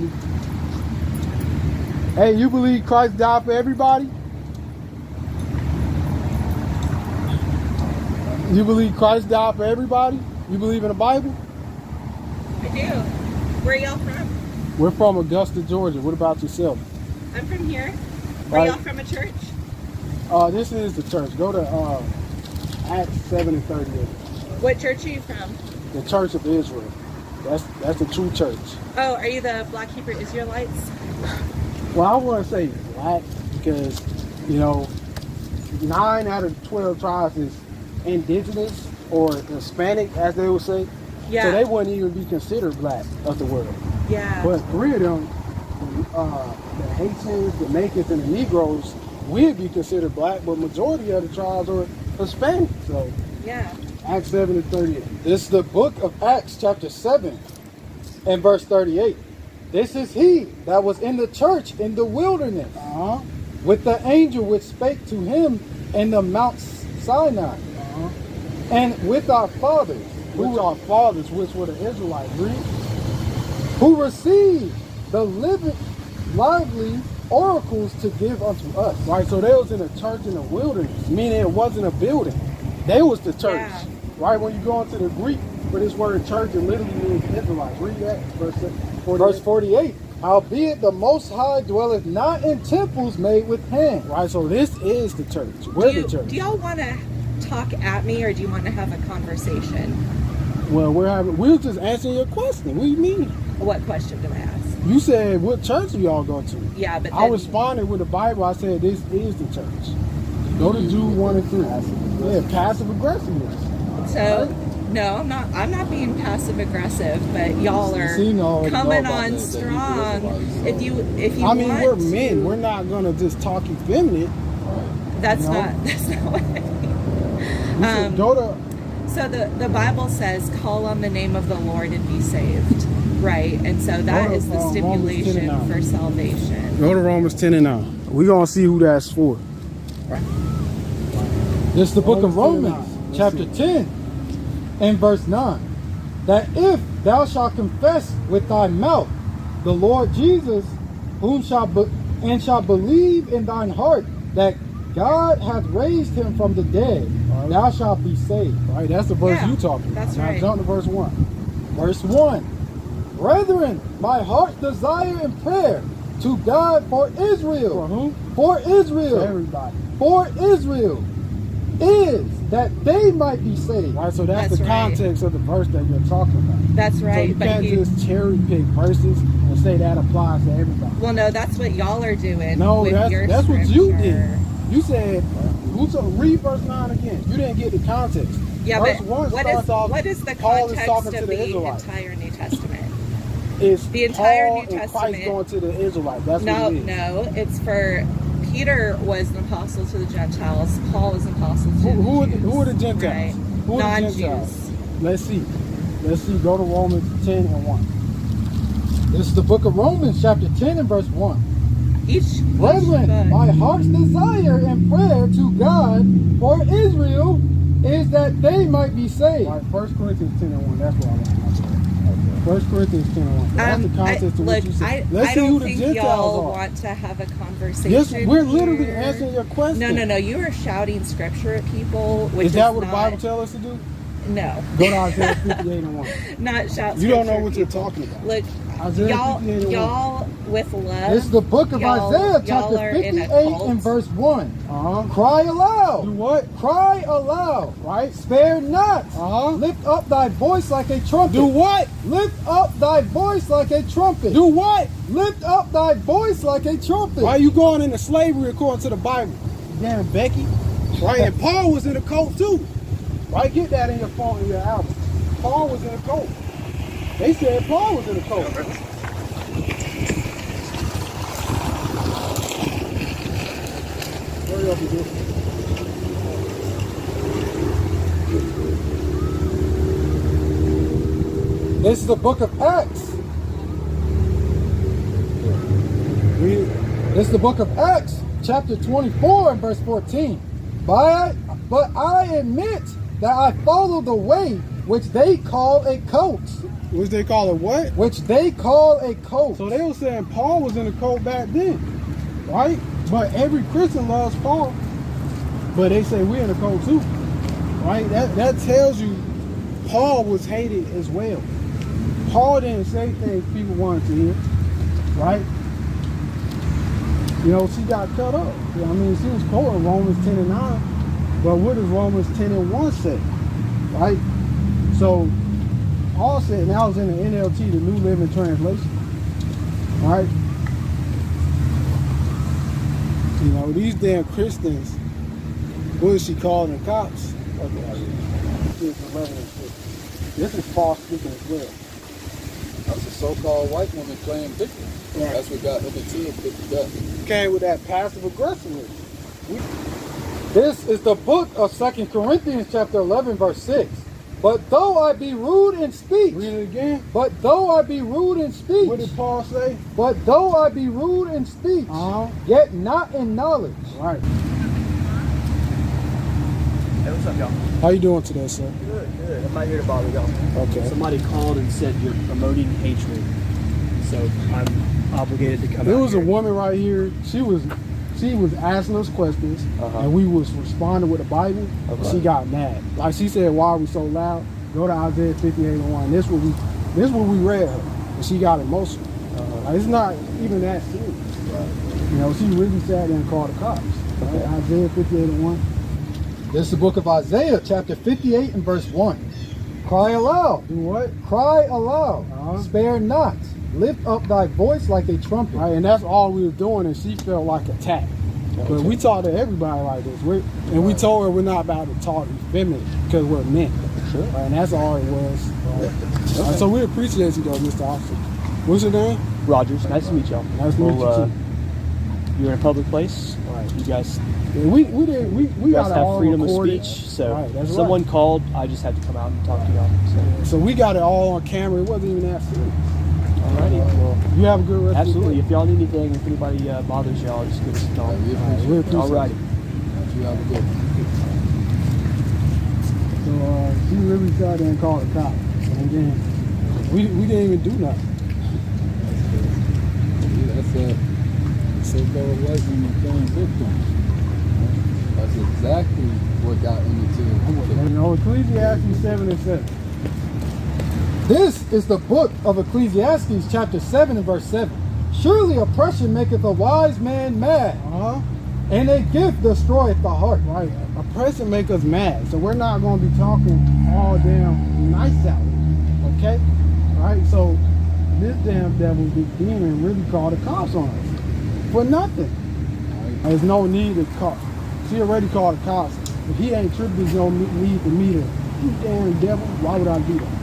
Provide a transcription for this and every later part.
Really? Hey, you believe Christ died for everybody? You believe Christ died for everybody? You believe in the Bible? I do. Where are y'all from? We're from Augusta, Georgia. What about yourself? I'm from here. Right. Are y'all from a church? This is the church. Go to Acts 7 and 38. What church are you from? The Church of Israel. That's the true church. Oh, are you the Black Hebrew Israelites? Well, I want to say black because, you know, 9 out of 12 tribes is indigenous or Hispanic, as they would say. Yeah. So they wouldn't even be considered black of the world. Yeah. But 3 of them, the Haitians, the Makers, and the Negroes, would be considered black, but majority of the tribes are Hispanic. So yeah. Acts 7 and 38. This is the book of Acts, chapter 7 and verse 38. This is he that was in the church in the wilderness with the angel which spake to him in the Mount Sinai, and with our fathers, which were the Israelites, who received the lively oracles to give unto us. Right, so they was in a church in the wilderness, meaning it wasn't a building. They was the church. Yeah. Right, when you go into the Greek for this word church, it literally means Israelites. Read that, verse 48. Howbeit the Most High dwelleth not in temples made with hands. Right, so this is the church. We're the church. Do y'all want to talk at me, or do you want to have a conversation? Well, we're just answering your question. What do you mean? What question do I ask? You said, what church do y'all go to? Yeah, but I responded with the Bible. I said, this is the church. Go to Jude 1 and 3. Yeah, passive aggressiveness. So, no, I'm not being passive aggressive, but y'all are coming on strong. If you I mean, we're men. We're not gonna just talk effeminate. That's not what I mean. Go to. So the Bible says, "Call on the name of the Lord and be saved." Right, and so that is the stipulation for salvation. Go to Romans 10 and 9. We're gonna see who that's for. Right. This is the book of Romans, chapter 10. And verse 9, that if thou shalt confess with thy mouth the Lord Jesus, whom shall believe in thine heart that God hath raised him from the dead, thou shalt be saved. Right, that's the verse you talking about. That's right. Now jump to verse 1. Verse 1, brethren, my heart desire in prayer to God for Israel. For who? For Israel. For everybody. For Israel. Is that they might be saved. Right, so that's the context of the verse that you're talking about. That's right. So you can't just cherry pick verses and say that applies to everybody. Well, no, that's what y'all are doing. No, that's what you did. You said, read verse 9 again. You didn't get the context. Yeah, verse but 1 what is the context of the entire New Testament? It's the entire Paul New Testament. And Christ going to the Israelites. That's what it is. No, it's for Peter was an apostle to the Gentiles. Paul is an apostle to the Jews. Who are the Gentiles? Right. Who are the Gentiles? Let's see. Go to Romans 10 and 1. This is the book of Romans, chapter 10 and verse 1. Brethren, my heart's desire and prayer to God for Israel is that they might be saved. Right, 1 Corinthians 10 and 1. That's what I want to know. 1 Corinthians 10 and 1. That's the context to what you said. Let's see who the Gentiles y'all want to have a conversation. Yes, we're literally answering your question. No. You are shouting scripture at people. Which is that what the Bible tells us to do? No. Go to Isaiah 58 and 1. Not shout. You don't know what you're talking about. Look, y'all with love. It's the book of Isaiah, chapter 58 and verse 1. Cry aloud. Do what? Cry aloud. Right? Spare not. Lift up thy voice like a trumpet. Do what? Lift up thy voice like a trumpet. Do what? Lift up thy voice like a trumpet. Why are you going into slavery according to the Bible? Damn, Becky. Right? And Paul was in a cult too. Right? Get that in your phone, in your album. Paul was in a cult. They said Paul was in a cult. Hurry up and do it. This is the book of Acts. This is the book of Acts, chapter 24 and verse 14. But I admit that I follow the way which they call a cult. Which they call it what? Which they call a cult. So they were saying Paul was in a cult back then, right? But every Christian loves Paul. But they say we're in a cult too, right? That tells you Paul was hated as well. Paul didn't say things people wanted to hear, right? You know, she got cut up. I mean, she was quoting Romans 10:9, but what does Romans 10:1 say, right? So Paul said, and I was in the NLT, the New Living Translation, right? You know, these damn Christians, what is she calling the cops? This is false speaking as well. That's a so-called white woman playing victim. Right. That's what got him into it with the death. Came with that passive aggressiveness. This is the book of 2 Corinthians chapter 11 verse 6. But though I be rude in speech. Read it again. But though I be rude in speech. What did Paul say? But though I be rude in speech, yet not in knowledge. Right. Hey, what's up, y'all? How you doing today, sir? Good, good. I'm not here to bother y'all. Okay. Somebody called and said you're promoting hatred, so I'm obligated to come out. There was here. a woman right here. She was asking us questions, and we was responding with the Bible. Okay. She got mad. Like she said, "Why are we so loud?" Go to Isaiah 58:1. This what we read her, and she got emotional. Like, it's not even that serious. Right. You know, she really sat there and called the cops. Right? Okay. Isaiah 58:1. This is the book of Isaiah, chapter 58 and verse 1. Cry aloud. Do what? Cry aloud. Spare not. Lift up thy voice like a trumpet. Right, and that's all we were doing, and she felt like attacked. But we talk to everybody like this. We told her we're not about to talk feminine because we're men. Sure. Right, and that's all it was. Right. Okay. So we appreciate you though, Mr. Officer. What's your name? Rogers. Nice to meet y'all. Nice to meet you too. You're in a public place. Right. You guys. Yeah, we guys have freedom of speech, so right, someone called. I just had to come out and talk to y'all. So we got it all on camera. It wasn't even that serious. Alrighty. Well, you have a good rest. Absolutely. If y'all need anything, if anybody bothers y'all, just give us a call. Alrighty. You have a good one. So she really sat there and called the cops, and then we didn't even do nothing. Yeah, that's a so-called white woman playing victim. That's exactly what got him into it. You know, Ecclesiastes 7:7. This is the book of Ecclesiastes, chapter 7 and verse 7. Surely oppression maketh a wise man mad, and a gift destroyeth the heart. Right. Oppression make us mad, so we're not going to be talking all damn nice out here, okay? Right. So this damn devil, this demon, really called the cops on us for nothing. There's no need to call. She already called the cops. If he ain't tripping, there's no need to meet her. You damn devil, why would I do that?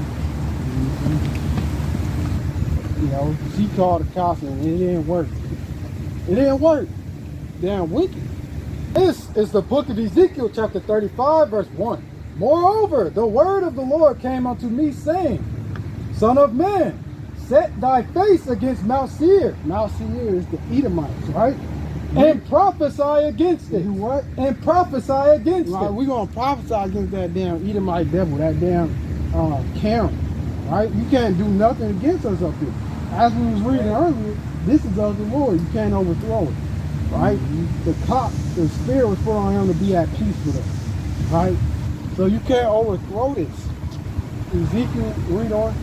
You know, she called the cops and it didn't work. It didn't work. Damn wicked. This is the book of Ezekiel, chapter 35, verse 1. Moreover, the word of the Lord came unto me, saying, Son of man, set thy face against Mount Seir. Mount Seir is the Edomites, right? And prophesy against it. Do what? And prophesy against it. We're going to prophesy against that damn Edomite devil, that damn Karen, right? You can't do nothing against us up here. As we was reading earlier, this is of the Lord. You can't overthrow it, right? The spirit was put on him to be at peace with us, right? So you can't overthrow this. Ezekiel, read on.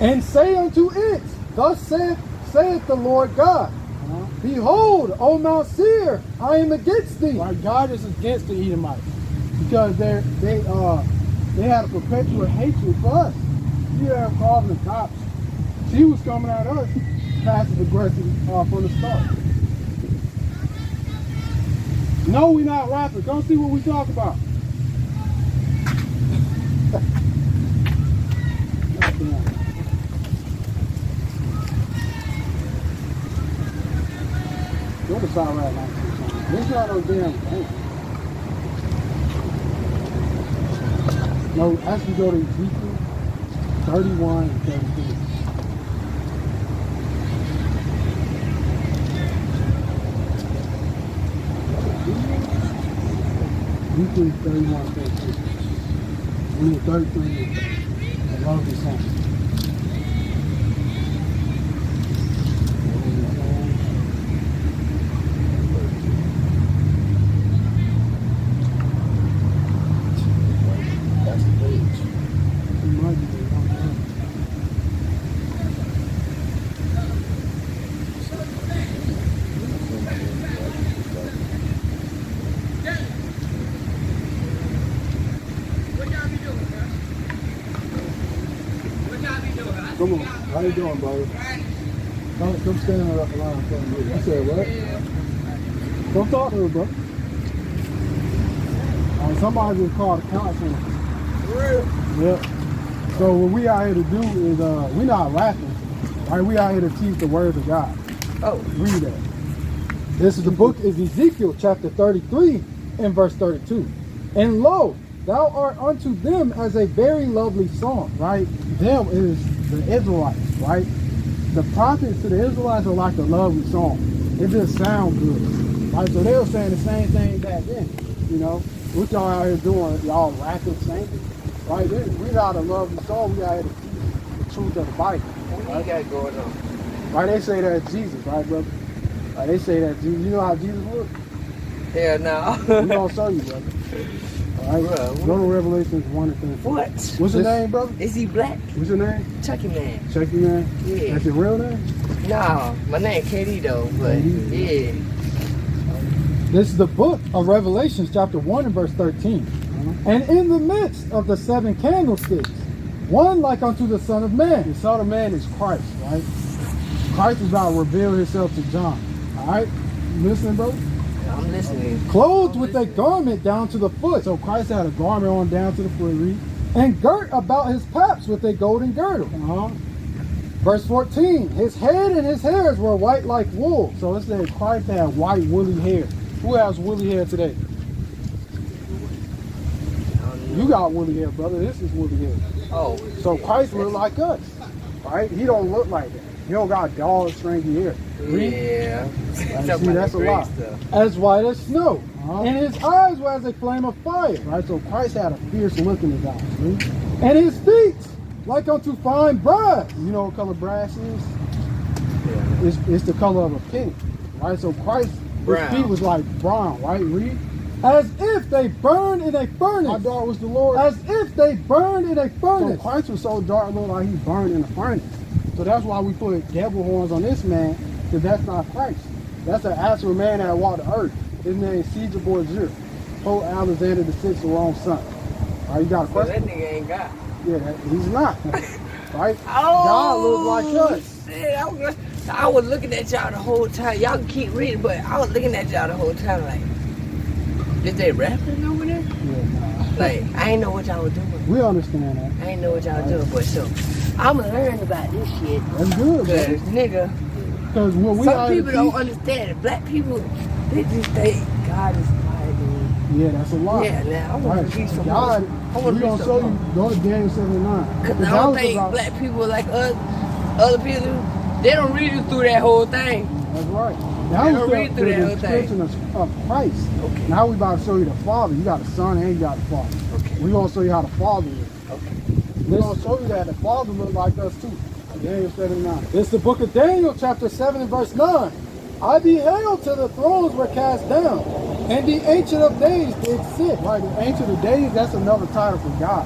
And say unto it, Thus saith the Lord God, Behold, O Mount Seir, I am against thee. Right, God is against the Edomites because they had a perpetual hatred for us. You have calling the cops. She was coming at us passive aggressive from the start. No, we're not rapping. Come see what we talk about. Go to side right now. This not no damn thing. No, actually go to Ezekiel 31 and 33. Ezekiel 31 and 33. We need 33 years. I love this song. That's the page. It might be the wrong one. Come on. How you doing, brother? Come stand up around in front of me. I said, what? Don't talk to her, bro. Somebody just called the cops on us. For real? Yep. So what we out here to do is, we're not laughing. Right? We out here to teach the words of God. Oh. Read that. This is the book of Ezekiel, chapter 33, and verse 32. And lo, thou art unto them as a very lovely song. Right? Them is the Israelites, right? The prophets to the Israelites are like a lovely song. It just sounds good. Right? So they were saying the same thing back then. You know? What y'all out here doing? Y'all rapping, singing. Right? We got a lovely song. We out here to teach the truth of the Bible. What you got going on? Right? They say that's Jesus, right, brother? Right, they say that Jesus. You know how Jesus looks? Hell no. We gonna show you, brother. All right? Bruh, Go to Revelations 1 and 13. What? What's your name, brother? Is he black? What's your name? Chucky man. Chucky, man? Yeah. That's your real name? No, my name KD though, but yeah. This is the book of Revelations, chapter 1 and verse 13. And in the midst of the 7 candlesticks, one like unto the Son of Man. The Son of Man is Christ, right? Christ is about to reveal himself to John. All right? You listening, bro? I'm listening. Clothed with a garment down to the foot, So Christ had a garment on down to the foot, read. and girt about his paps with a golden girdle. Verse 14, his head and his hairs were white like wool. So it said Christ had white woolly hair. Who has woolly hair today? You got woolly hair, brother. This is woolly hair. Oh. So Christ look like us, right? He don't look like that. He don't got dog stringy hair. Read. Yeah. Right, see, that's a lie. As white as snow, Uh-huh. and his eyes were as a flame of fire, Right, so Christ had a fierce look in his eyes. Read. and his feet like unto fine brass. You know what color brass is? Yeah. It's the color of a penny, right? So Christ, Brown. his feet was like brown, right? Read. As if they burned in a How furnace. dark was the Lord? As if they burned in a So furnace. Christ was so dark, it looked like he burned in a furnace. So that's why we put devil horns on this man, because that's not Christ. That's an actual man that walked the earth. His name is Caesar Borgia, Pope Alexander VI's wrong son. All right, you got a So question? that nigga ain't God. Yeah, he's not. Right? Oh, God looks like us. Shit, I was looking at y'all the whole time. Y'all can keep reading, but I was looking at y'all the whole time like, is they rapping over there? Yeah, nah. Like, I ain't know what y'all was doing. We understand that. I ain't know what y'all doing, but so I'm gonna learn about this shit. That's good, Cause nigga, because what we some are people don't understand it. Black people, they just think God is mighty. Yeah, that's a lie. Yeah, now I want Right. to read some God, more. I we're want to going read to some show you, more. go to Daniel 7:9. Cause That I don't was think about- black people like us, other people, they don't read it through that whole thing. That's right. They That don't was read through that the whole thing. description of Christ. Okay. Now we about to show you the Father. You got the Son and you got the Father. Okay. We're going to show you how the Father is. Okay. We're going to show you that the Father looked like us too. Daniel 7:9. This is the book of Daniel, chapter 7 and verse 9. I beheld till the thrones were cast down, and the Ancient of Days did sit. Right, the Ancient of Days, that's another title for God.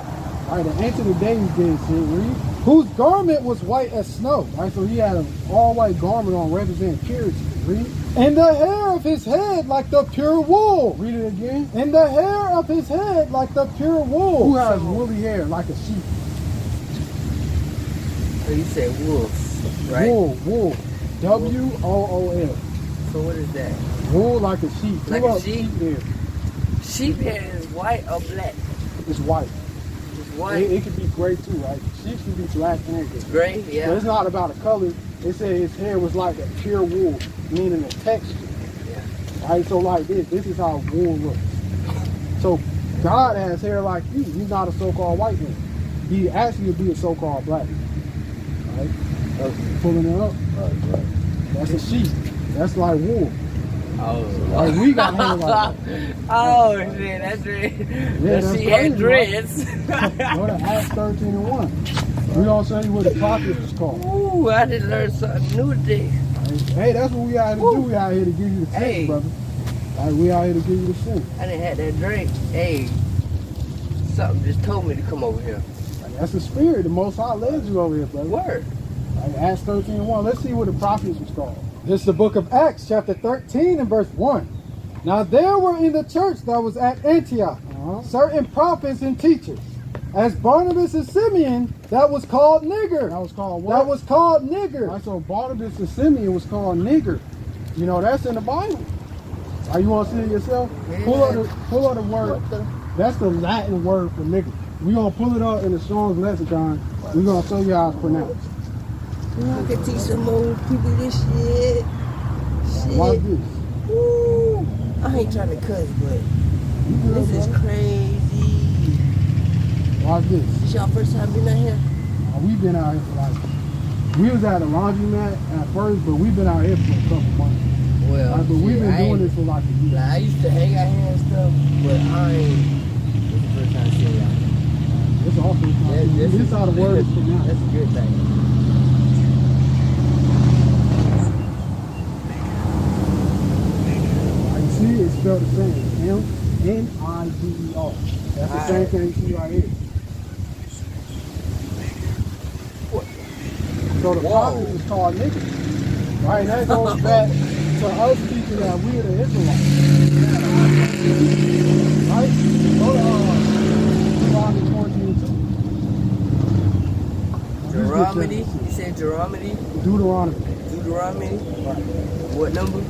Right, the Ancient of Days did sit, read. Whose garment was white as snow, Right, so he had an all-white garment on representing purity. Read. and the hair of his head like the pure wool. Read it again. And the hair of his head like the pure wool. Who has woolly hair like a sheep? So you said wolves, right? Wool. W-O-O-L. So what is that? Wool like a sheep. Like Pull a up sheep? hair. Sheep hair is white or black? It's white. It's white. It could be gray too, right? Sheep can be black and gray. Gray, But yeah. it's not about the color. It said his hair was like a pure wool, meaning the texture. Yeah. Right? So like this is how wool looks. So God has hair like you. He's not a so-called white man. He actually would be a so-called black man. Right? Pulling it up. That's a sheep. That's like wool. Like, we got hair like that. Oh shit, that's right. Yeah, She that's had crazy, dreads. Go to Acts 13:1. We're gonna show you what the prophet was called. Ooh, I just learned something new today. Hey, that's what we out here to do. We out here to give you the sense, Hey. brother. Like, we out here to give you the sense. I didn't have that drink. Hey, something just told me to come over here. Like, that's the spirit. The Most High led you over here, brother. Word. Like, Acts 13:1. Let's see what the prophet was called. This is the book of Acts, chapter 13 and verse 1. Now there were in the church that was at Antioch certain prophets and teachers, as Barnabas and Simeon, that was called nigger. That was called what? That was called nigger. Right, so Barnabas and Simeon was called nigger. You know, that's in the Bible. Right, you want to see it yourself? Yeah. Pull up the word. That's the Latin word for nigger. We're going to pull it up in the Strong's lexicon. We're going to show you how it's pronounced. I can teach some more people this shit. Watch this. Woo. I ain't trying to cuss, but this is crazy. Watch this. This y'all first time being out here? We've been out here for like, we was at a laundromat at first, but we've been out here for a couple months. Well, But we've been doing this for like a year. Like, I used to hang out here and stuff, but I ain't. This is the first time seeing y'all. It's awesome. This is how the word is pronounced. That's a good thing. You see, it's spelled the same. M-N-I-D-E-R. That's the same thing you see right here. So the prophet is called niggas. Right, and that goes back to us teaching that we're the Israelites. Right? Go to Deuteronomy 14:2. Deuteronomy? You said Deuteronomy? Deuteronomy. Deuteronomy? Right. What number?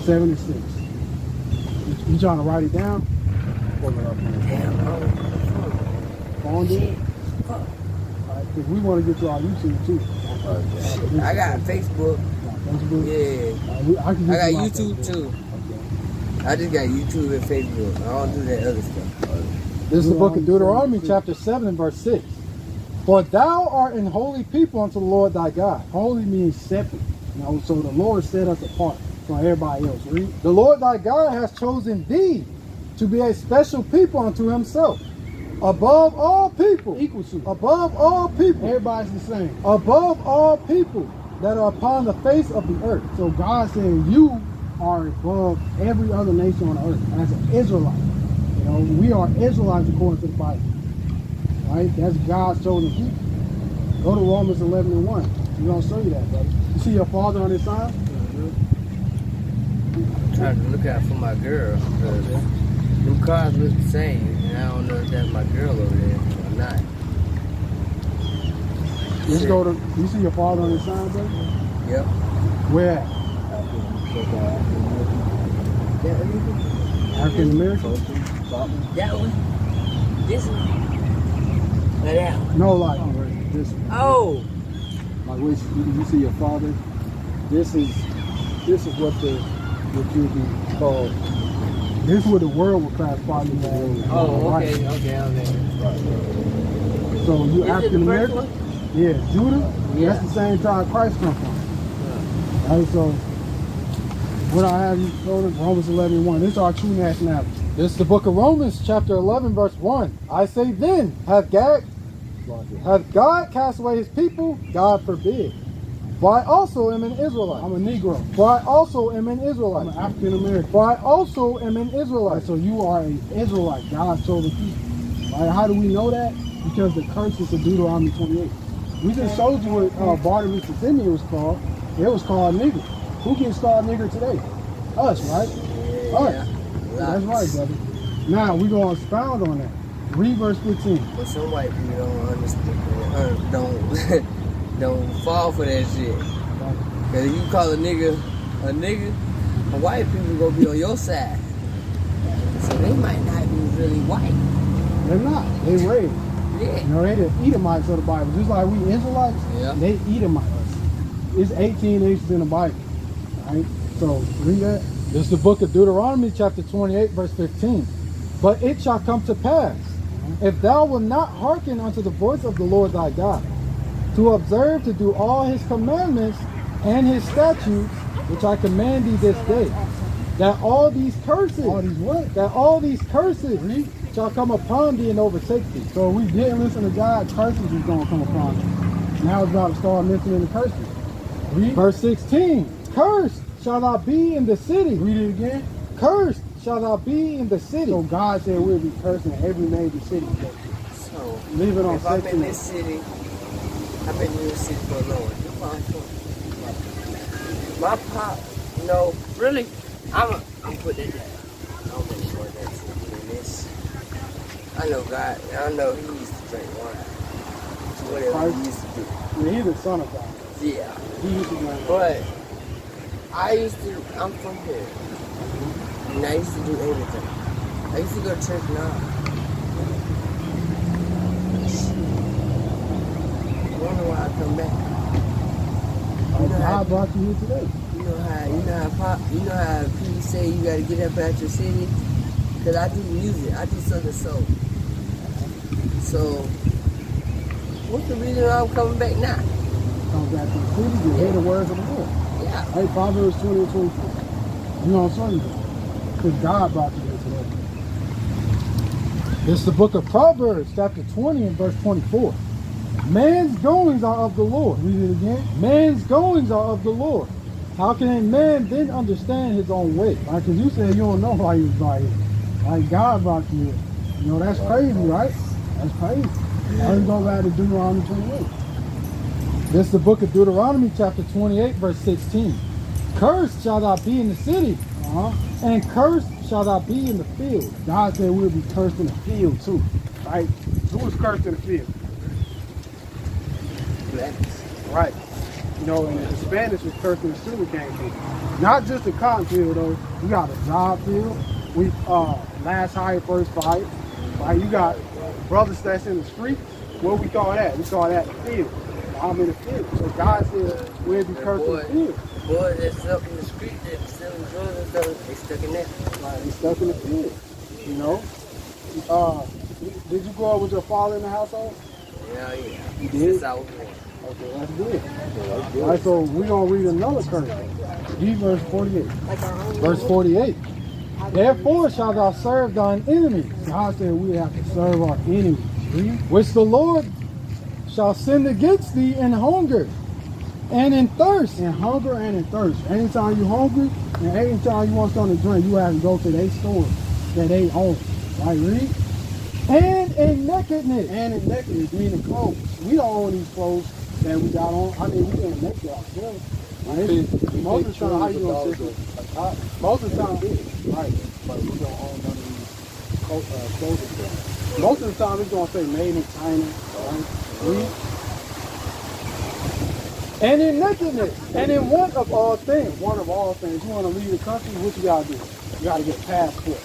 76. You trying to write it down? Pull it up on the Damn, phone. There? Because we want to get to our YouTube too. I got Facebook. Facebook? Yeah. I I got my YouTube Facebook. too. I just got YouTube and Facebook. I don't do that other stuff. This is the book of Deuteronomy, chapter 7 and verse 6. For thou art an holy people unto the Lord thy God. Holy means separate. You know, so the Lord set us apart from everybody else. Read. The Lord thy God has chosen thee to be a special people unto himself, above all people, Equal to. above all people, Everybody's the same. above all people that are upon the face of the earth. So God said you are above every other nation on the earth as an Israelite. You know, we are Israelites according to the Bible. Right? That's God's chosen people. Go to Romans 11 and 1. We're going to show you that, brother. You see your father on his side? I'm trying to look out for my girl. Because them cars look the same. And I don't know if that's my girl over there or not. Let's go to, you see your father on his side, brother? Yep. Where at? African American? That one? This one? Or that one? No, like this. Oh! Like you see your father. This is what you would be called. This is what the world would classify you as. Oh, Right. okay. So you Is it African the first American? one? Yeah, Judah. Yeah. That's the same tribe Christ come from. Right, so what I have you go to Romans 11:1. This is our true nationality. This is the book of Romans, chapter 11, verse 1. I say then, hath God cast away his people? God forbid. For I also am an Israelite. I'm a Negro. For I also am an I'm Israelite. an African American. For I also am an Right, Israelite. so you are an Israelite, God's chosen people. Right, how do we know that? Because the curses of Deuteronomy 28. We just showed you what Barnabas and Simeon was called. It was called nigger. Who gets called nigger today? Us, right? Us. That's right, brother. Now we're gonna expound on that. Read verse 15. But some white people don't understand, don't fall for that shit. Cause if you call a nigga, the white people gonna be on your side. So they might not be really white. They're not. They raised. Yeah. You know, they the Edomites of the Bible. Just like we Israelites, Yeah. they Edomites. It's 18 nations in the Bible. Right? So read that. This is the book of Deuteronomy, chapter 28, verse 15. But it shall come to pass, if thou wilt not hearken unto the voice of the Lord thy God, to observe to do all his commandments and his statutes, which I command thee this day, that all these curses, All these what? that all these curses shall come upon thee and overtake thee. So if we didn't listen to God, curses is going to come upon us. Now it's about to start mentioning the curses. Read. Verse 16, cursed shall thou be in the city. Read it again. Cursed shall thou be in the city. So God said we'll be cursing every major city. So, Leave it on if I'm in section. this city, I've been in this city for a long time. My pop, no, really, I'm putting it down. I'll make sure that's in this. I know God, I know he used to drink wine. Whatever he used to do. Yeah, he's the son of God. Yeah. He used to drink. But I'm from here. And I used to do everything. I used to go to church now. I wonder why I come back. God brought you here today. You know how people say you gotta get up out your city? Cause I do music, I do Southern soul. So what's the reason I'm coming back now? Come back to the city to hear the words of the Lord. Yeah. Hey, Proverbs 20 and 24. You know what I'm saying? Because God brought you here today. This is the book of Proverbs, chapter 20 and verse 24. Man's goings are of the Lord. Read it again. Man's goings are of the Lord. How can a man then understand his own way? Like, because you said you don't know why you was brought here. Like, God brought you here. You know, that's crazy, right? That's crazy. Let's go back to Deuteronomy 28. This is the book of Deuteronomy, chapter 28, verse 16. Cursed shall thou be in the city, and cursed shall thou be in the field. God said we'll be cursed in the field, too. Right? Who was cursed in the field? Blacks. Right. You know, and the Spanish was cursed in the sugarcane field. Not just the cotton field, though. You got the job field. We last hire, first fire. Right? You got brothers that's in the street. What we call that? We call that the field. I'm in the field. So God said we'll be cursed in the field. Boys that's up in the street that's selling drugs and stuff, they stuck in that. Right, they stuck in the field. You know? Did you grow up with your father in the household? Yeah. You did? Since I was born. Okay, that's good. All right, so we're going to read another curse. Read verse 48. Verse 48. Therefore shalt thou serve thine enemies, God said we have to serve our enemies. Read. which the Lord shall send against thee in hunger and in thirst. In hunger and in thirst. Anytime you're hungry and anytime you want something to drink, you have to go to their store that they own. Right, read? And in nakedness. And in nakedness, meaning clothes. We don't own these clothes that we got on. I mean, we ain't naked ourselves. Right? Most of the time, how you gonna say most of the time, right? But we don't own none of these clothing. Most of the time, it's gonna say made in China. Right? Read. And in nakedness. And in want of all things. One of all things. You want to leave the country, what you gotta do? You gotta get a passport.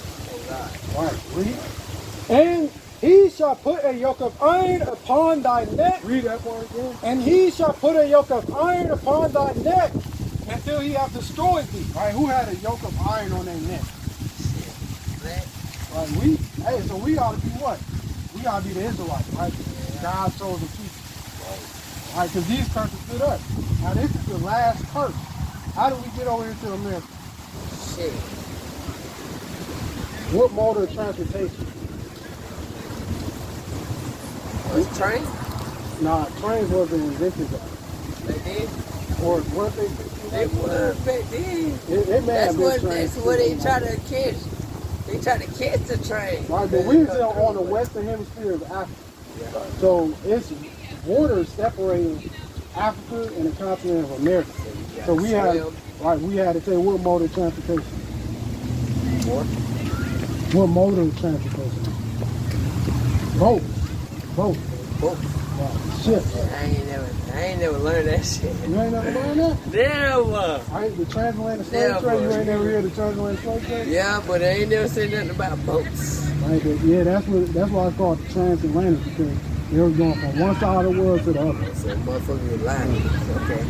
Right. Read. And he shall put a yoke of iron upon thy neck. Read that part again. And he shall put a yoke of iron upon thy neck until he have destroyed thee. Right. Who had a yoke of iron on their neck? Right. So we ought to be what? We ought to be the Israelites, right? God's chosen people. Right. Because these curses fit us. Now this is the last curse. How do we get over here to America? Shit. What mode of transportation? Was train? Nah, trains wasn't invented yet. They did? Or what they were back then. It may have been trains. That's what they try to catch. They try to catch the train. Right, but we're still on the western hemisphere of Africa. Yeah. So it's borders separating Africa and the continent of America. So we had to say what mode of transportation? What mode of transportation? Boat. Right. Ships. I ain't never learned that shit. You ain't never learned that? Never. Right, the transatlantic slave trade. You ain't never heard the transatlantic slave trade? Yeah, but I ain't never said nothing about boats. Right, but yeah, that's why it's called the transatlantic, because they were going from one side of the world to the other. So motherfuckers was lying. Okay.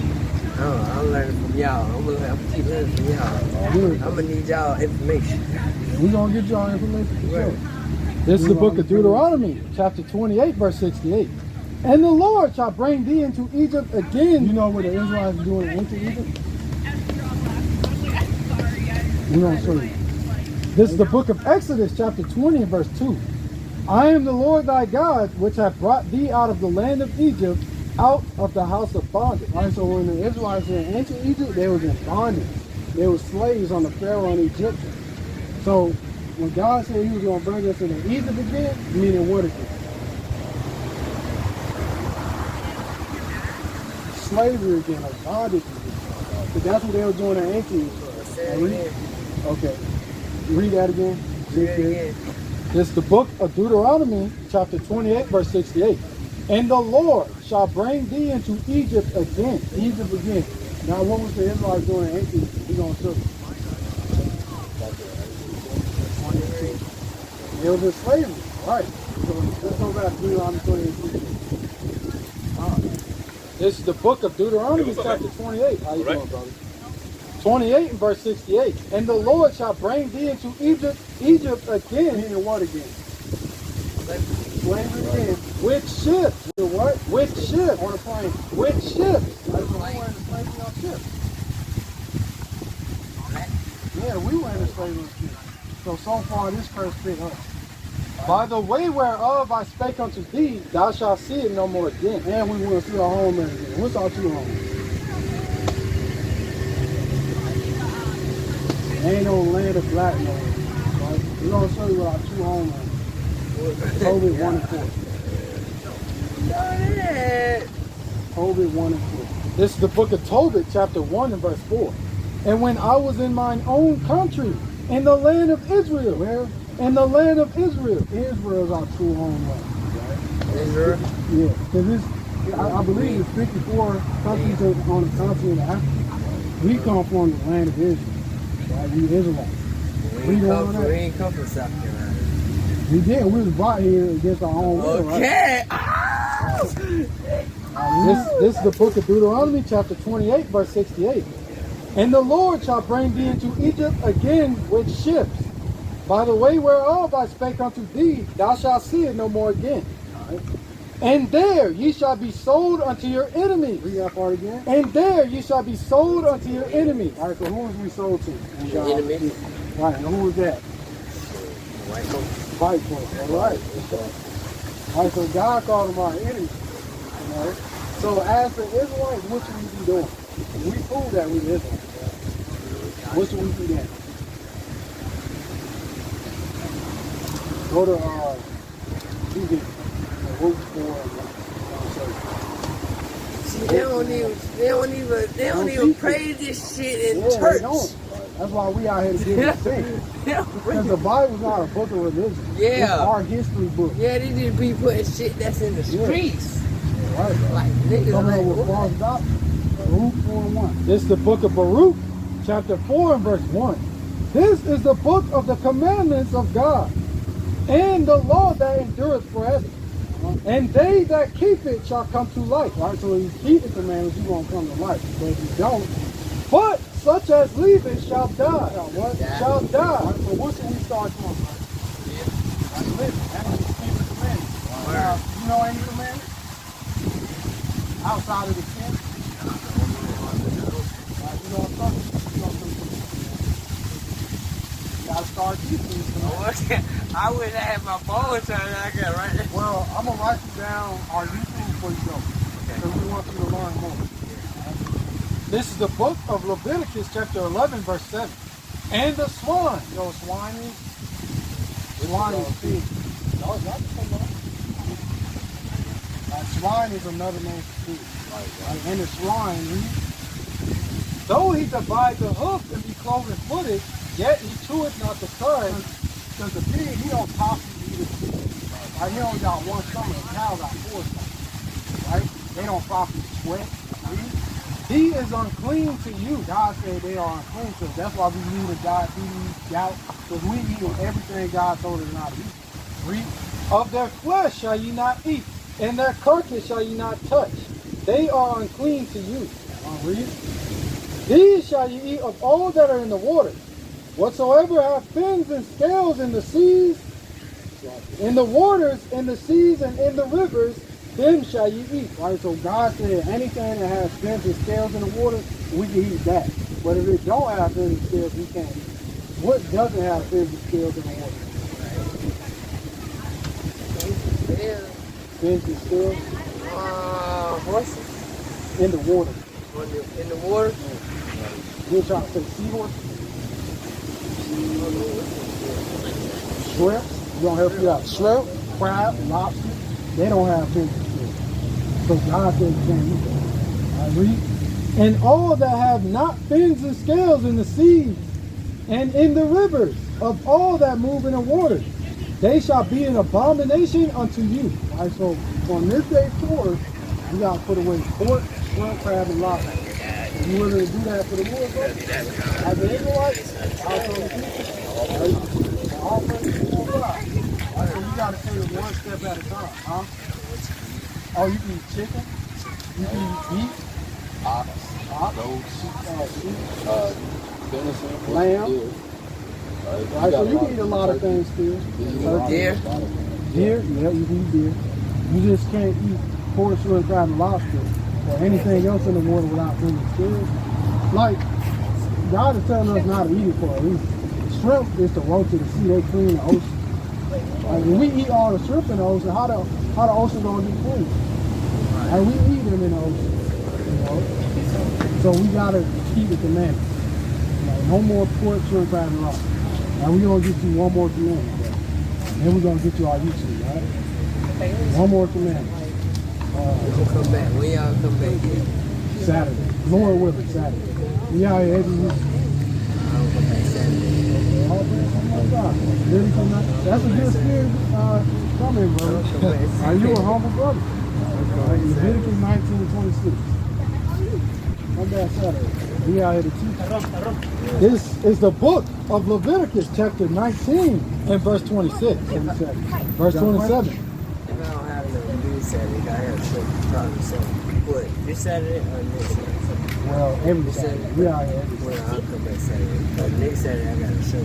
I'm learning from y'all. I'm gonna keep learning from y'all. I'm gonna need y'all information. We're gonna get y'all information for sure. This is the book of Deuteronomy, chapter 28, verse 68. And the Lord shall bring thee into Egypt again. You know what the Israelites are doing into Egypt? We're going to show you. This is the book of Exodus, chapter 20, and verse 2. I am the Lord thy God, which hath brought thee out of the land of Egypt, out of the house of bondage. All right, so when the Israelites were in ancient Egypt, they was in bondage. They were slaves on the Pharaoh and Egyptians. So when God said he was going to bring us into Egypt again, meaning what again? Slavery again, or bondage again. But that's what they were doing in ancient Egypt. Okay. Read that again. This is the book of Deuteronomy, chapter 28, verse 68. And the Lord shall bring thee into Egypt again. Egypt again. Now what was the Israelites doing in ancient Egypt? We're going to show you. It was in slavery. Right. So let's go back to Deuteronomy 28. This is the book of Deuteronomy, chapter 28. How you doing, brother? 28 and verse 68. And the Lord shall bring thee into Egypt again. Meaning what again? Slavery again. With ships. The what? With ships. On a plane. With ships. That's what we were in slavery on ships. Yeah, we were in slavery on ships. So far this curse fit us. By the way whereof I spake unto thee, thou shalt see it no more again. And we want to see our homeland again. What's our true home? Ain't no land of black no more. Right? We're going to show you what our true homeland is. Tobit 1 and 4. Tobit 1 and 4. This is the book of Tobit, chapter 1 and verse 4. And when I was in mine own country, in the land of Israel. Where? In the land of Israel. Israel is our true homeland. Right? Israel? Yeah, because I believe it's 54 countries on the continent of Africa. We come from the land of Israel. Right? We Israelites. We ain't come from South Carolina. We did. We was brought here against our own will, right? Okay. This is the book of Deuteronomy, chapter 28, verse 68. And the Lord shall bring thee into Egypt again with ships. By the way whereof I spake unto thee, thou shalt see it no more again. And there ye shall be sold unto your enemies. Read that part again. And there ye shall be sold unto your enemies. All right, so who was we sold to? Enemies. Right, and who was that? White folks. White folks. All right. All right, so God called them our enemies. You know? So as the Israelites, what should we be doing? We prove that we Israelites. What should we be doing? Go to TV. Root 4. See, they don't even praise this shit in church. They don't. That's why we out here to get it sing. Because the Bible's not a book of religion. Yeah. It's our history book. Yeah, they just be putting shit that's in the streets. Right. Like niggas Coming like, up with false doctrine. Root 4 and 1. This is the book of Baruch, chapter 4 and verse 1. This is the book of the commandments of God, and the law that endureth forever. And they that keep it shall come to life. Right, so if you keep the commandments, you're going to come to life. But if you don't, But such as leave it shall die. what? Shall die. Right, so what should we start from? Right, listen, that means keep the commandments. Now, you know any commandments? Outside of the 10? Right, you know what I'm talking about? You gotta start keeping these commandments. I wish I had my phone turned I got right there. Well, I'm going to write you down our YouTube before you go. Because we want you to learn more. This is the book of Leviticus, chapter 11, verse 7. And the swine. You know what swine is? Swine is pig. No, it's not the same one. Swine is another name for pig. Right. And the swine, Though he divide the hoof and be cloven footed, yet he cheweth not the cud. because the pig, he don't possibly eat a pig. Right? He only got one stomach. The cow got four stomachs. Right? They don't properly sweat. He is unclean to you. God said they are unclean, so that's why we need a diabetes, gout, because we eating everything God told us not to eat. Read, of their flesh shall ye not eat, and their carcass shall ye not touch. They are unclean to you. Read. These shall ye eat of all that are in the water. Whatsoever have fins and scales in the seas, in the waters, in the seas, and in the rivers, them shall ye eat. Right, so God said anything that has fins and scales in the water, we can eat that. But if it don't have fins and scales, we can't eat. What doesn't have fins and scales in the water? Yeah. Fins and scales Horses in the water. in the water. You're trying to say seahorse? Shrimp. We're gonna help you out. Shrimp, crab, lobster. They don't have fins and scales. So God said you can't eat them. I read. And all that have not fins and scales in the seas and in the rivers of all that move in the waters, they shall be an abomination unto you. All right, so on this day 4, you gotta put away pork, shrimp, crab, and lobster. If you willing to do that for the Lord, bro? As an Israelite, I'll tell you. All praise to the Lord God. All right, so you gotta take it one step at a time, huh? Oh, you can eat chicken, you can eat beef, Ox, goats, sheep, venison, lamb. deer. Right, so you can eat a lot of things still. Deer. Deer, yeah, you can eat deer. You just can't eat pork, shrimp, crab, and lobster or anything else in the water without fins and scales. Like, God is telling us not to eat it for a reason. Shrimp is the roach of the sea. They clean the ocean. Like, when we eat all the shrimp in the ocean, how the ocean gonna be clean? And we eat them in the ocean, you know. So we gotta keep the commandments. Like, no more pork, shrimp, crab, and lobster. Now we're gonna get you one more commandment, bro. Then we're gonna get you our YouTube, right? One more commandment. We'll come back. When y'all come back here? Saturday. Lord willing, Saturday. We out here every week. I'll come back Saturday. All praise to the Most High. Really come out. That's a good spirit coming, bro. Are you a humble brother? Leviticus 19:26. Come back Saturday. We out here to teach. This is the book of Leviticus, chapter 19 and verse 26. Verse 27. If I don't have no news Saturday, I have something probably something. What? This Saturday or next Saturday? Well, every This Saturday. Saturday? We out here every Well, Saturday. I'll come back Saturday. But next Saturday, I got a show.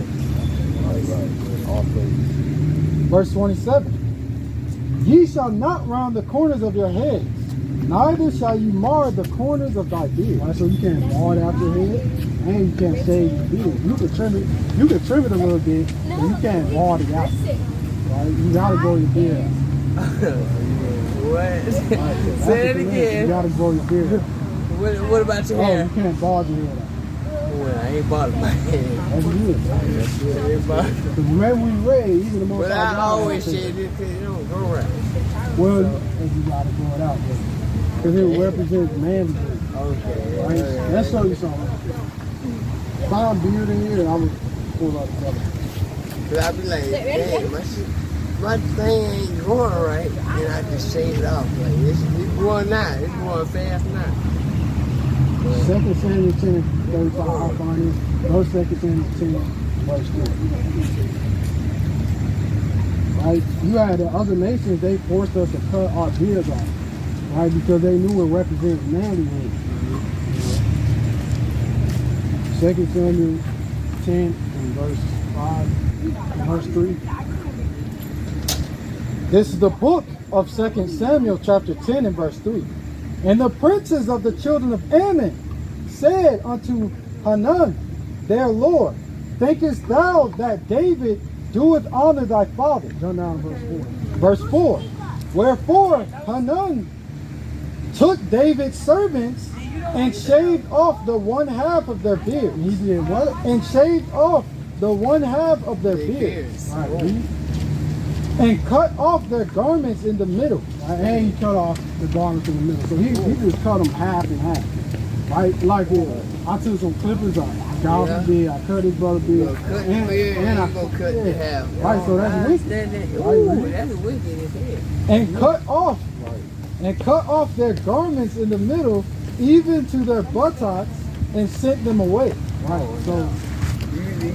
All praise. Verse 27. Ye shall not round the corners of your heads, neither shall you mar the corners of thy beard. Right, so you can't bald out your head, and you can't shave your beard. You can trim it. You can trim it a little bit, but you can't bald it out. Right? You gotta grow your beard out. What? Right, so that's Say the it command. You again. gotta grow your beard out. What about your Oh, hair? you can't bald your head out. Well, I ain't bought my hair. That's good. I ain't bought it. Because remember we read, even the most But High I God always said, shaved it because it don't grow right. well, you gotta grow it out, because it represents manly beard. Okay. Right? Let's show you something. Find beard in here, and I'm gonna pull up together. But I be like, dang, my thing ain't growing right, and I just shave it off. Like, it's growing now. It's growing fast now. 2 Samuel 10:35, I'll find it. Go 2 Samuel 10, verse 3. Right? You had the other nations, they forced us to cut our beards off. Right? Because they knew it represented manlyhood. 2 Samuel 10 and verse 5 and verse 3. This is the book of 2 Samuel, chapter 10 and verse 3. And the princes of the children of Ammon said unto Hanun, their lord, thinkest thou that David doeth honor thy father? Jump down to verse 4. Verse 4. Wherefore Hanun took David's servants and shaved off the one half of their beard. He did what? And shaved off the one half of their beards. Right, read. And cut off their garments in the middle. Right, and he cut off the garments in the middle. So he just cut them half and half. Right? Like I took some clippers, I gouged his beard, I cut his brother beard. Cut the beard and you gonna cut the half. Right, so that's wicked. Ooh, that's wicked as hell. And cut off their garments in the middle, even to their buttocks, and sent them away. Right, so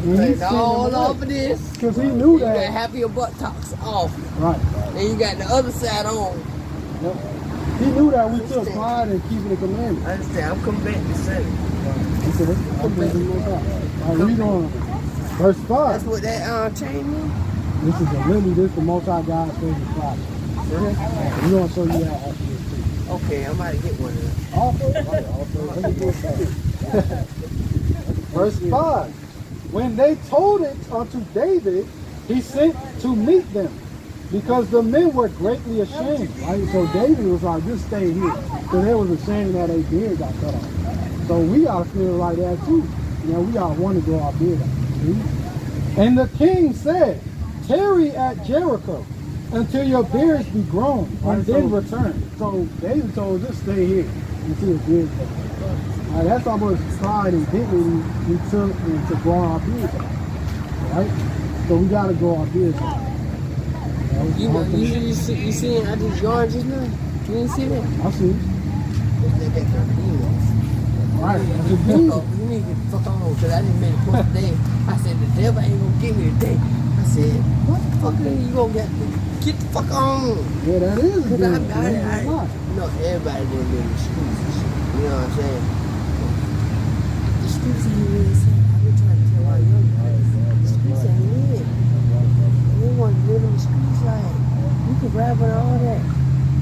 You take all off of this. because he knew You got that. half of your buttocks off. Right. And you got the other side on. Yep. He knew that we took pride in keeping the commandments. I understand. I'm coming back to Sunday. He said, I'm praising the Most High. All right, read on. Verse That's 5. what that chain means? This is a lily, this is the Most High God's favorite flower. We're going to show you how after this too. Okay, I might get one of them. Also, let me do it. Verse 5. When they told it unto David, he sent to meet them, because the men were greatly ashamed. Right? So David was like, just stay here. So they was ashamed that their beard got cut off. So we gotta feel like that too. You know, we gotta want to grow our beard out. See? And the king said, tarry at Jericho until your beards be grown, and then return. So David told us, just stay here until his beard cut off. Right, that's how much pride and dignity we took into growing our beards out. Right? So we gotta grow our beards out. You know, you see I just yawned just now? You didn't see that? I see. Right, that's a Fuck demon. off. You need to get the fuck on, because I just made a point today. I said, the devil ain't gonna get me today. I said, what the fuck are you gonna get the fuck on? Yeah, that is a Because demon. you know, everybody done been in the streets and shit. You know what I'm saying? The streets ain't really saying. I've been trying to tell our young guys, the streets ain't it. And they want to live in the streets like, you can rap and all that.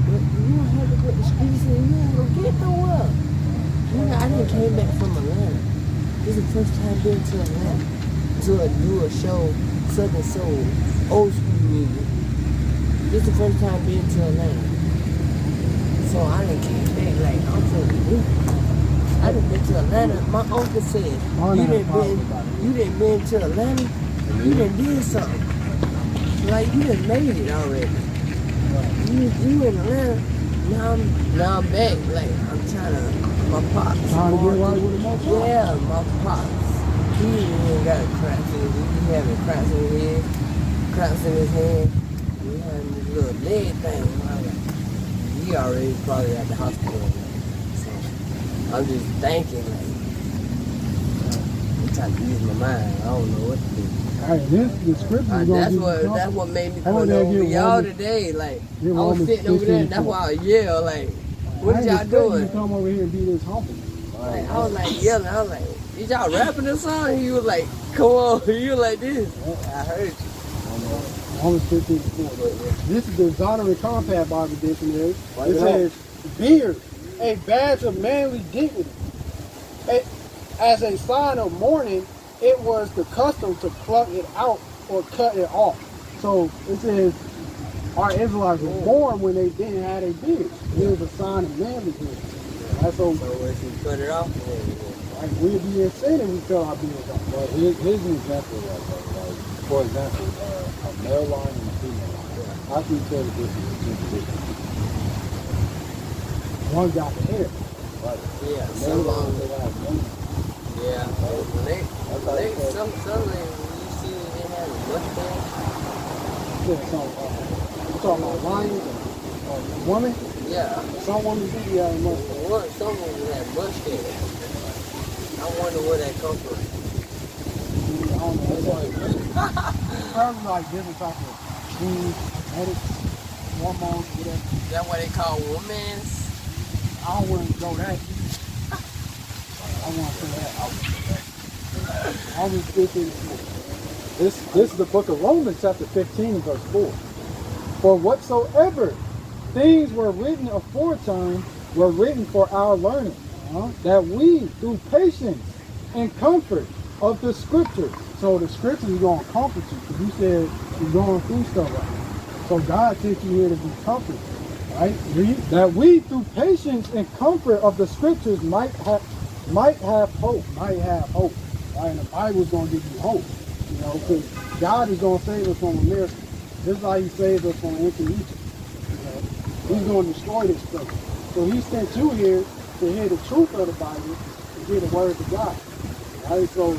But you don't have to put the streets in, you ain't gonna get nowhere. You know, I done came back from Atlanta. This is the first time being to Atlanta to do a show, Southern Soul, old school music. This is the first time being to Atlanta. So I done came back like, I'm feeling good. I done been to Atlanta. My uncle said, you done been to Atlanta, you done did something. Like, you done made it already. You in Atlanta, now I'm back. Like, I'm trying to, my pops. Trying to get right with the most. Yeah, my pops. He even got cracks in his head. He having cracks in his head, cracks in his hand. He having this little leg thing. I'm like, he already probably at the hospital now. So I'm just thinking, like, I'm trying to use my mind. I don't know what to do. All right, the scripture is That's what made me come over y'all today. Like, I was sitting over there, and that's why I yelled, like, what y'all doing? You come over here and be this humble. Like, I was like yelling. I was like, "Is y'all rapping this song?" And you was like, "Come on!" You was like this. I heard you. Romans 15:4. This is the Exonerate Compact Bible Dictionary. It says, beard, a badge of manly dignity. As a sign of mourning, it was the custom to pluck it out or cut it off. So it says, our Israelites were born when they didn't have a beard. It was a sign of manlyhood. Right? So if you cut it off, like, we'd be insane if we cut our beards off. But here's an example of that, though. Like, for example, a male line and a female line. How can you tell the difference between the difference? One got the hair. Right. yeah, The male lines, they have one. yeah. When they some ladies, when you see them, they have a mustache. Yeah, so, you talking about lions or women? Yeah, Some women do have a mustache. some of them have mustache. I wonder where that comes from. I don't know. It's probably like different types of genes, genetics, hormones, whatever. Is that what they call women's? I don't want to go that deep. I want to say that. I was 15. This is the book of Romans, chapter 15, and verse 4. For whatsoever things were written aforetime were written for our learning, that we, through patience and comfort of the scriptures. So the scriptures are going to comfort you, because you said you're going through stuff right now. So God sent you here to be comforted, right? Read. That we, through patience and comfort of the scriptures, might have hope. Might have hope, right? And the Bible is going to give you hope, you know, because God is going to save us from America, just like He saved us from ancient Egypt. You know? He's going to destroy this stuff. So He sent you here to hear the truth of the Bible, to hear the words of God, right? So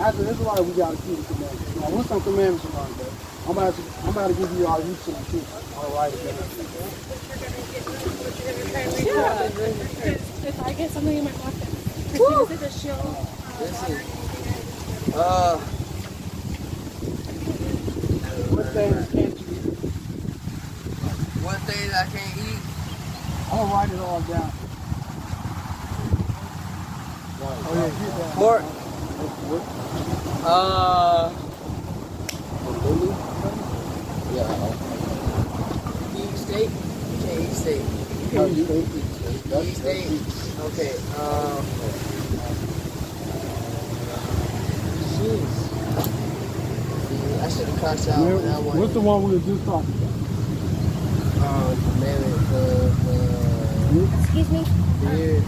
as an Israelite, we got to keep the commandments. Now, what's some commandments you learned, bro? I'm about to give you our use of the truth. All right, Yeah, if I get something in my pocket, is it a shield? This is, what things can't you eat? what things I can't eat? I'm going to write it all down. Oh, yeah, get that. Pork. Eat steak? You can't eat steak. No, you can eat steak. Eat steak. Okay. is. I should have caught y'all when I went. What's the one we were just talking about? Excuse me? Yeah.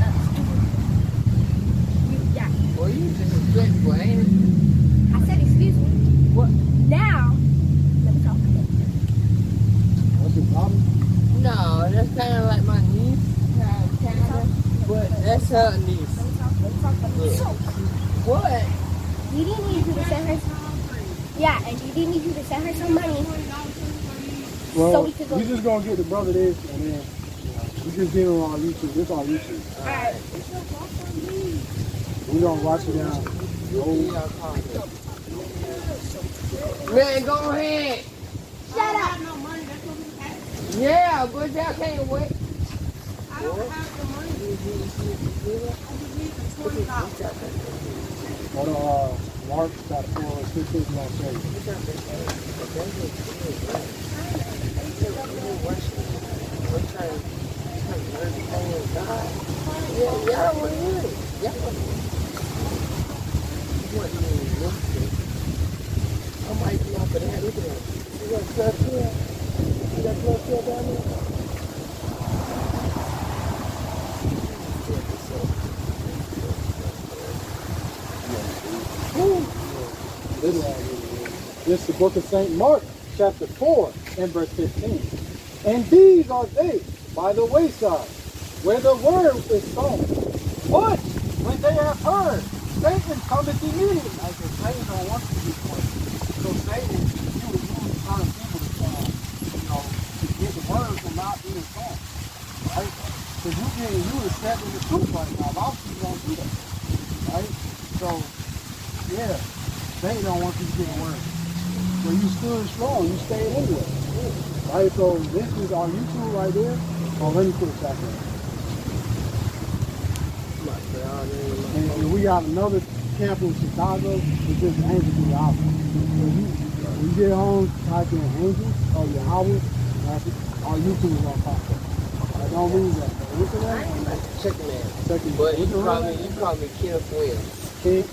Yeah. Well, you disrespectful, ain't it? I said excuse me. What? Now, let me talk. What's your problem? No, that's kind of like my niece. But that's her niece. So, What? Dee Dee needs you to send her. Yeah, and Dee Dee needs you to send her some money. Well, So we could go. we just gonna get the brother this, and then we just get it on YouTube. It's on YouTube. Alright. We gonna watch it down. Man, go ahead. Shut up. Yeah, but y'all can't wait. Go to Mark chapter 4 and 16 and I'll show you. I might be off of that. Look at that. See that club here? See that club here down there? This is the book of St. Mark, chapter 4 and verse 15. And these are they by the wayside, where the word is sown. But when they have heard, Satan cometh immediately. Like the Satan don't want you to be quick. So Satan, you would use certain people to get the word from not being sown. Right? Because you accepting the truth right now. A lot of people don't do that. Right? So, yeah, Satan don't want you to get the word. So you stood strong, you stayed anyway. Right? So this is on YouTube right there. Oh, let me put it back there. And we got another camp in Chicago. It's just Angels in Yahweh. So when you get home, type in Angels or Yahweh. Our YouTube is gonna pop up. Don't lose that. What's your name? Checking that. Second. But you call me Kenneth Williams. Kenneth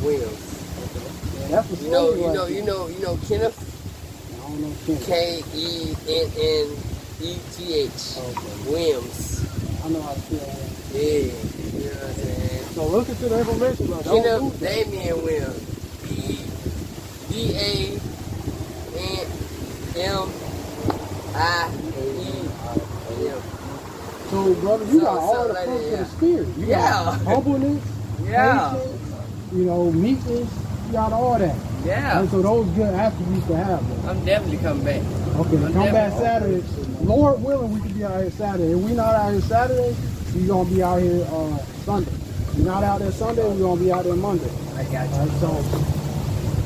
Williams. Yeah, that's the You know Kenneth? I don't know Kenneth. Kenneth. Williams. I know how to spell that. Yeah. You know what I'm saying? So look into the information, bro. Kenneth Damian Williams. D-A-M-I-E-M. So, brother, you got all the fruits of the spirit. You got humbleness, patience, meekness. You got all that. Yeah. And so those good attributes to have, bro. I'm definitely coming back. Okay, come back Saturday. Lord willing, we can be out here Saturday. If we're not out here Saturday, we're going to be out here Sunday. If we're not out there Sunday, we're going to be out there Monday. I got you. All right, so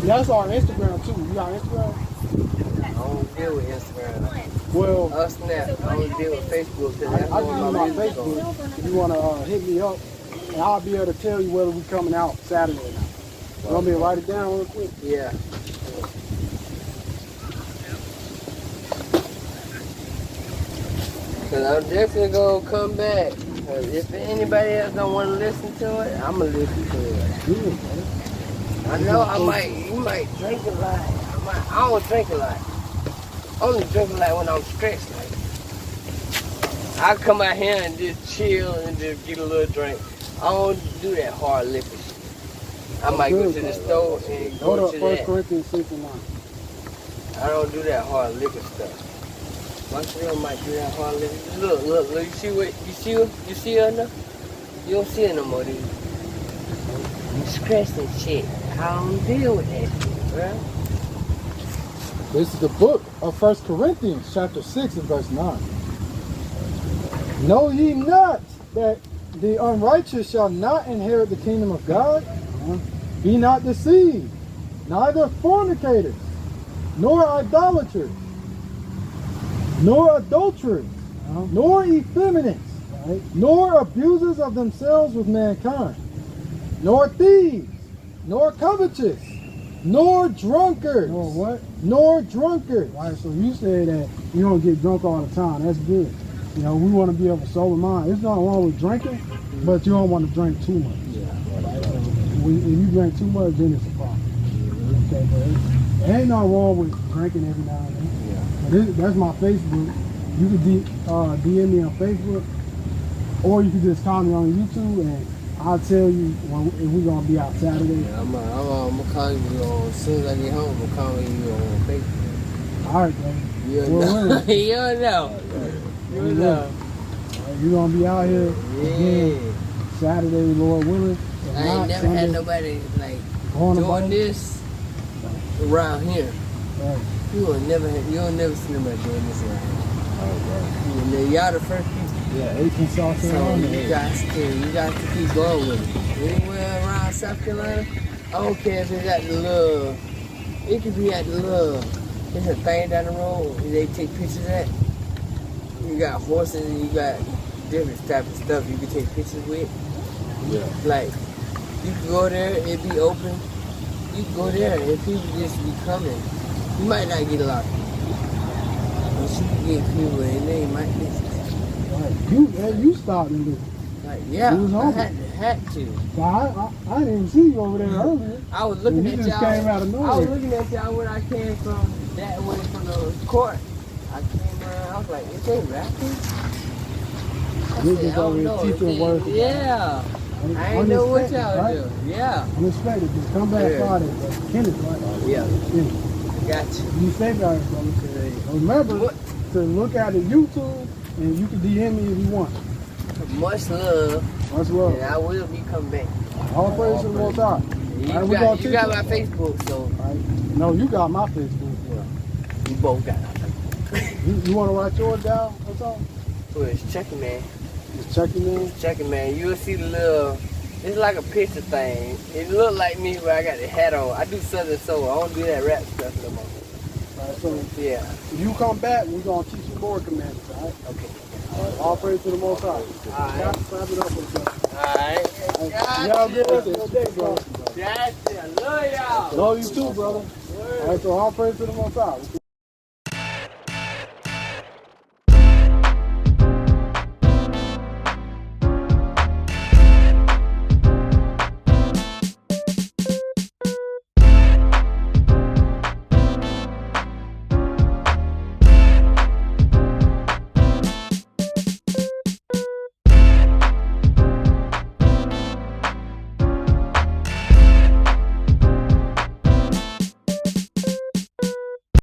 that's our Instagram, too. You got Instagram? I don't deal with Instagram. Well, Snap. I don't deal with Facebook. I give you my Facebook if you want to hit me up, and I'll be able to tell you whether we're coming out Saturday or not. You want me to write it down real quick? Yeah. Cause I'm definitely gonna come back. Cause if anybody else don't want to listen to it, I'm gonna listen to it. Good, I know you might drink a lot. I don't drink a lot. I only drink a lot when I'm stressed. Like, I come out here and just chill and just get a little drink. I don't do that hard liquor shit. I might go to the store and go to 1 Corinthians 6 and 9. I don't do that hard liquor stuff. My girl might do that hard liquor. Look, you see her now? You don't see her no more, do you? You stressed and shit. I don't deal with that shit, bro. This is the book of 1 Corinthians, chapter 6 and verse 9. Know ye not that the unrighteous shall not inherit the kingdom of God? Be not deceived, neither fornicators, nor idolaters, nor adulterers, nor effeminates, nor abusers of themselves with mankind, nor thieves, nor covetous, nor drunkards. Nor what? Nor drunkards. Right, so you say that you don't get drunk all the time. That's good. We want to be of a sober mind. There's nothing wrong with drinking, but you don't want to drink too much. Right? So if you drink too much, then it's a problem. Okay, but there ain't nothing wrong with drinking every now and then. Yeah. But that's my Facebook. You can DM me on Facebook, or you can just call me on YouTube, and I'll tell you if we're gonna be out Saturday. Yeah, I'm gonna call you as soon as I get home. I'm calling you on Facebook. All right, brother. You Well, know. You know. You know. You're gonna be out here Yeah. again Saturday, Lord willing. If I not, ain't never Sunday, had nobody like going doing about this around here. Right. You'll never see nobody doing this around here. Y'all the first people. Yeah, 18 sauce So around you there. got to keep going with it. Anywhere around South Carolina, I don't care if it's at the little, it could be at the little, there's a thing down the road they take pictures at. You got horses and you got different type of stuff you can take pictures with. Yeah. Like, you can go there, it be open. You can go there and people just be coming. You might not get a lot of people. But you can get people and they might miss that. Right. You started this. Like, yeah, You was I hungry. had to. So I didn't even see you over there earlier. I was looking You at just y'all. came out of nowhere. I was looking at y'all when I came from that way from the court. I came around, I was like, is they rapping? I We said, just I over don't here know. teaching words. Yeah. I ain't know what y'all do. Yeah. Unexpected. Just come back Yeah. Friday. But Kenneth, right? Yeah. Yeah. Got you. You say guys, brother. Remember What? to look at the YouTube, and you can DM me if you want. Much love. Much love. And I will be coming back. All praise to the Most High. You All right, we gonna got teach my you. Facebook, so All right. No, you got my Facebook. we both got our Facebook. You want to write yours down or something? So it's checking, man. Just checking in. Checking, man. You'll see the little, it's like a picture thing. It look like me, but I got the hat on. I do Southern Soul. I don't do that rap stuff no more. All right, so Yeah. if you come back, we're going to teach you more commandments, all right? Okay. All right, all praise to the Most High. All right. Clap it up with us. Alright. Y'all good rest of your day, bro. That's it. I love y'all. Love you too, brother. All right, so all praise to the Most High.